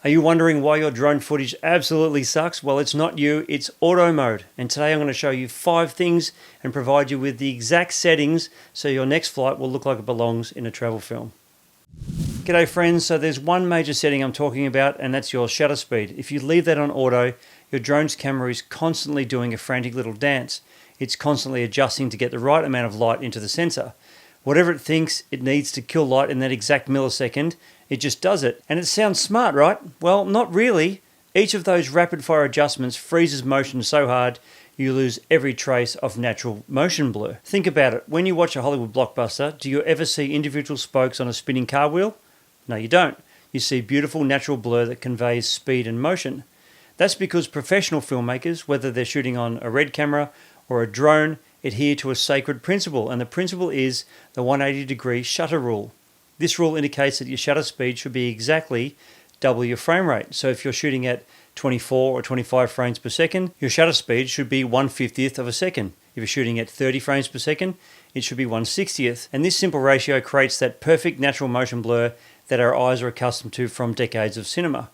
Are you wondering why your drone footage absolutely sucks? Well, it's not you, it's auto mode. And today I'm going to show you 5 things and provide you with the exact settings so your next flight will look like it belongs in a travel film. G'day friends, so there's one major setting I'm talking about, and that's your shutter speed. If you leave that on auto, your drone's camera is constantly doing a frantic little dance. It's constantly adjusting to get the right amount of light into the sensor. Whatever it thinks it needs to kill light in that exact millisecond, it just does it. And it sounds smart, right? Well, not really. Each of those rapid fire adjustments freezes motion so hard you lose every trace of natural motion blur. Think about it. When you watch a Hollywood blockbuster, do you ever see individual spokes on a spinning car wheel? No, you don't. You see beautiful natural blur that conveys speed and motion. That's because professional filmmakers, whether they're shooting on a red camera or a drone, adhere to a sacred principle, and the principle is the 180-degree shutter rule. This rule indicates that your shutter speed should be exactly double your frame rate. So if you're shooting at 24 or 25 frames per second, your shutter speed should be 1/50th of a second. If you're shooting at 30 frames per second, it should be 1/60th. And this simple ratio creates that perfect natural motion blur that our eyes are accustomed to from decades of cinema.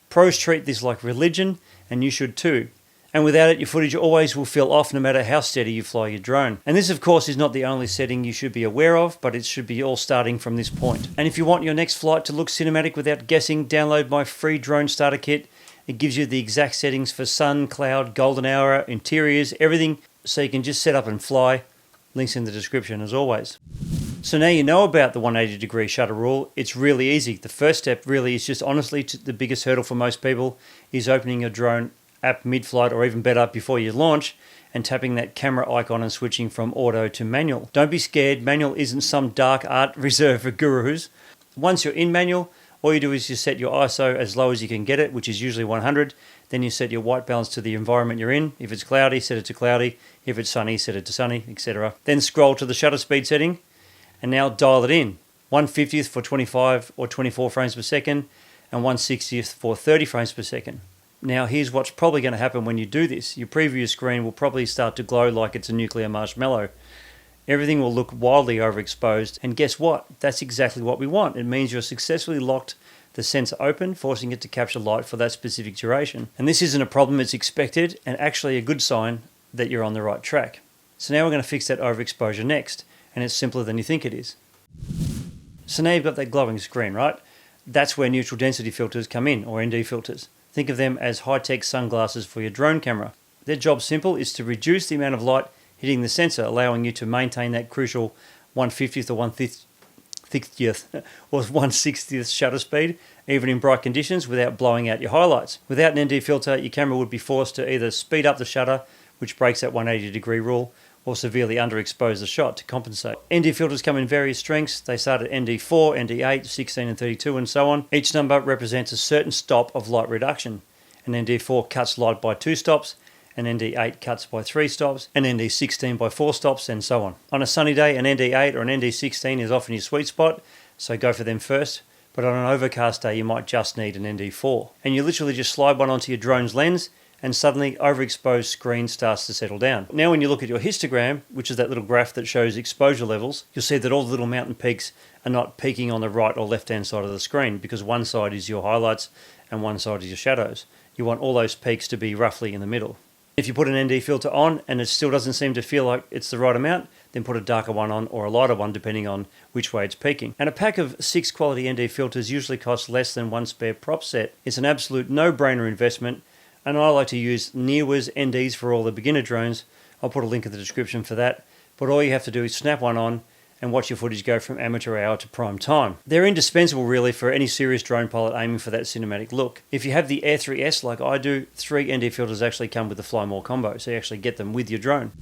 Pros treat this like religion, and you should too. And without it, your footage always will feel off no matter how steady you fly your drone. And this, of course, is not the only setting you should be aware of, but it should be all starting from this point. And if you want your next flight to look cinematic without guessing, download my free drone starter kit. It gives you the exact settings for sun, cloud, golden hour, interiors, everything, so you can just set up and fly. Links in the description as always. So now you know about the 180-degree shutter rule. It's really easy. The first step really is just honestly the biggest hurdle for most people is opening your drone app mid-flight, or even better before you launch, and tapping that camera icon and switching from auto to manual. Don't be scared, manual isn't some dark art reserved for gurus. Once you're in manual, all you do is you set your ISO as low as you can get it, which is usually 100. Then you set your white balance to the environment you're in. If it's cloudy, set it to cloudy. If it's sunny, set it to sunny, etc. Then scroll to the shutter speed setting and now dial it in. 1/50th for 25 or 24 frames per second and 1/60th for 30 frames per second. Now here's what's probably going to happen when you do this. Your preview screen will probably start to glow like it's a nuclear marshmallow. Everything will look wildly overexposed, and guess what? That's exactly what we want. It means you've successfully locked the sensor open, forcing it to capture light for that specific duration. And this isn't a problem, it's expected, and actually a good sign that you're on the right track. So now we're going to fix that overexposure next, and it's simpler than you think it is. So now you've got that glowing screen, right? That's where neutral density filters come in, or ND filters. Think of them as high-tech sunglasses for your drone camera. Their job simple is to reduce the amount of light hitting the sensor, allowing you to maintain that crucial 1/50th or 1/60th or 1/60th shutter speed, even in bright conditions, without blowing out your highlights. Without an ND filter, your camera would be forced to either speed up the shutter, which breaks that 180-degree rule, or severely underexpose the shot to compensate. ND filters come in various strengths. They start at ND4, ND8, 16 and 32 and so on. Each number represents a certain stop of light reduction. An ND4 cuts light by 2 stops, an ND8 cuts by 3 stops, an ND16 by 4 stops, and so on. On a sunny day, an ND8 or an ND16 is often your sweet spot, so go for them first. But on an overcast day, you might just need an ND4. And you literally just slide one onto your drone's lens, and suddenly overexposed screen starts to settle down. Now when you look at your histogram, which is that little graph that shows exposure levels, you'll see that all the little mountain peaks are not peaking on the right or left hand side of the screen, because one side is your highlights and one side is your shadows. You want all those peaks to be roughly in the middle. If you put an ND filter on and it still doesn't seem to feel like it's the right amount, then put a darker one on or a lighter one depending on which way it's peaking. And a pack of 6 quality ND filters usually costs less than one spare prop set. It's an absolute no-brainer investment, and I like to use Nearwa's NDs for all the beginner drones. I'll put a link in the description for that. But all you have to do is snap one on and watch your footage go from amateur hour to prime time. They're indispensable really for any serious drone pilot aiming for that cinematic look. If you have the Air 3S like I do, 3 ND filters actually come with the Fly More combo, so you actually get them with your drone.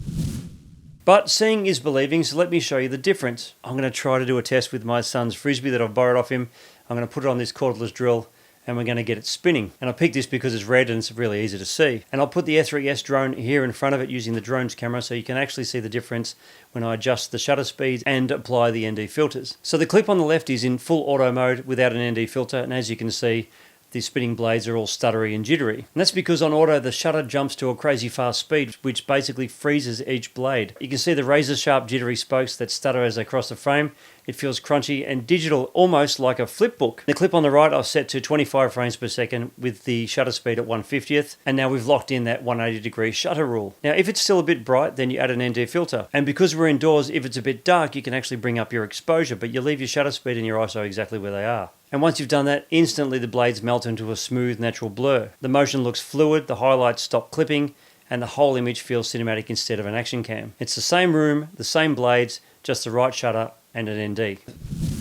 But seeing is believing, so let me show you the difference. I'm going to try to do a test with my son's Frisbee that I've borrowed off him. I'm going to put it on this cordless drill, and we're going to get it spinning. And I picked this because it's red and it's really easy to see. And I'll put the Air3S drone here in front of it using the drone's camera so you can actually see the difference when I adjust the shutter speed and apply the ND filters. So the clip on the left is in full auto mode without an ND filter, and as you can see, the spinning blades are all stuttery and jittery. And that's because on auto, the shutter jumps to a crazy fast speed, which basically freezes each blade. You can see the razor sharp jittery spokes that stutter as they cross the frame. It feels crunchy and digital, almost like a flip book. The clip on the right I've set to 25 frames per second with the shutter speed at 1/50th, and now we've locked in that 180-degree shutter rule. Now if it's still a bit bright, then you add an ND filter. And because we're indoors, if it's a bit dark, you can actually bring up your exposure, but you leave your shutter speed and your ISO exactly where they are. And once you've done that, instantly the blades melt into a smooth, natural blur. The motion looks fluid, the highlights stop clipping, and the whole image feels cinematic instead of an action cam. It's the same room, the same blades, just the right shutter and an ND.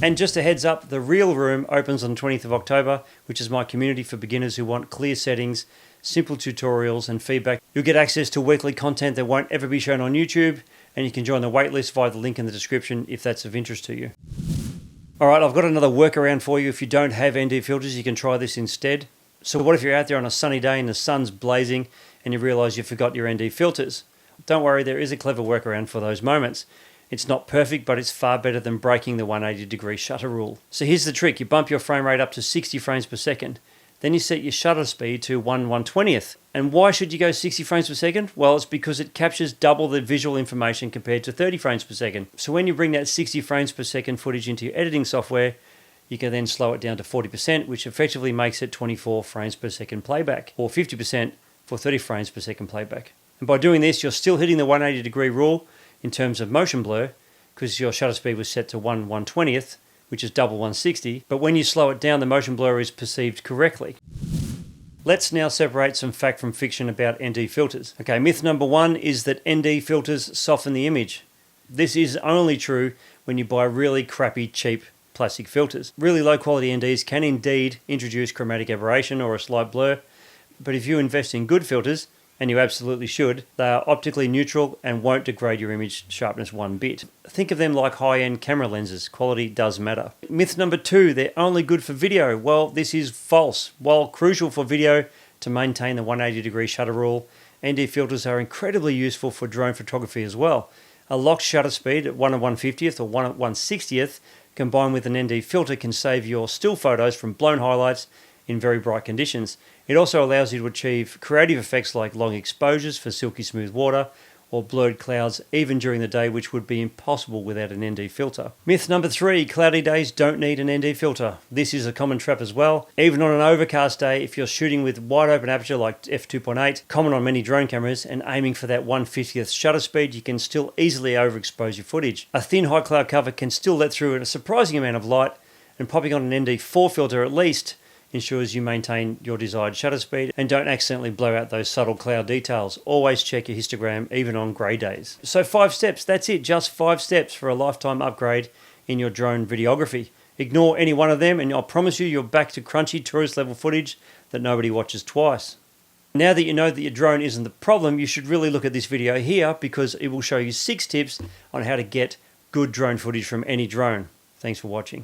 And just a heads up, the real room opens on the 20th of October, which is my community for beginners who want clear settings, simple tutorials and feedback. You'll get access to weekly content that won't ever be shown on YouTube, and you can join the waitlist via the link in the description if that's of interest to you. Alright, I've got another workaround for you. If you don't have ND filters, you can try this instead. So what if you're out there on a sunny day and the sun's blazing and you realise you forgot your ND filters? Don't worry, there is a clever workaround for those moments. It's not perfect, but it's far better than breaking the 180-degree shutter rule. So here's the trick. You bump your frame rate up to 60 frames per second. Then you set your shutter speed to 1/120th. And why should you go 60 frames per second? Well, it's because it captures double the visual information compared to 30 frames per second. So when you bring that 60 frames per second footage into your editing software, you can then slow it down to 40%, which effectively makes it 24 frames per second playback, or 50% for 30 frames per second playback. And by doing this, you're still hitting the 180-degree rule in terms of motion blur, because your shutter speed was set to 1/120th, which is double 160, but when you slow it down, the motion blur is perceived correctly. Let's now separate some fact from fiction about ND filters. Okay, myth number one is that ND filters soften the image. This is only true when you buy really crappy, cheap plastic filters. Really low quality NDs can indeed introduce chromatic aberration or a slight blur, but if you invest in good filters, and you absolutely should, they are optically neutral and won't degrade your image sharpness one bit. Think of them like high-end camera lenses. Quality does matter. Myth number two, they're only good for video. Well, this is false. While crucial for video to maintain the 180-degree shutter rule, ND filters are incredibly useful for drone photography as well. A locked shutter speed at 1/150th or 1/160th combined with an ND filter can save your still photos from blown highlights in very bright conditions. It also allows you to achieve creative effects like long exposures for silky smooth water or blurred clouds even during the day, which would be impossible without an ND filter. Myth number three, cloudy days don't need an ND filter. This is a common trap as well. Even on an overcast day, if you're shooting with wide open aperture like f2.8, common on many drone cameras, and aiming for that 1/50th shutter speed, you can still easily overexpose your footage. A thin high cloud cover can still let through a surprising amount of light, and popping on an ND4 filter at least ensures you maintain your desired shutter speed and don't accidentally blow out those subtle cloud details. Always check your histogram, even on grey days. So 5 steps, that's it, just 5 steps for a lifetime upgrade in your drone videography. Ignore any one of them and I'll promise you you're back to crunchy tourist level footage that nobody watches twice. Now that you know that your drone isn't the problem, you should really look at this video here because it will show you 6 tips on how to get good drone footage from any drone. Thanks for watching.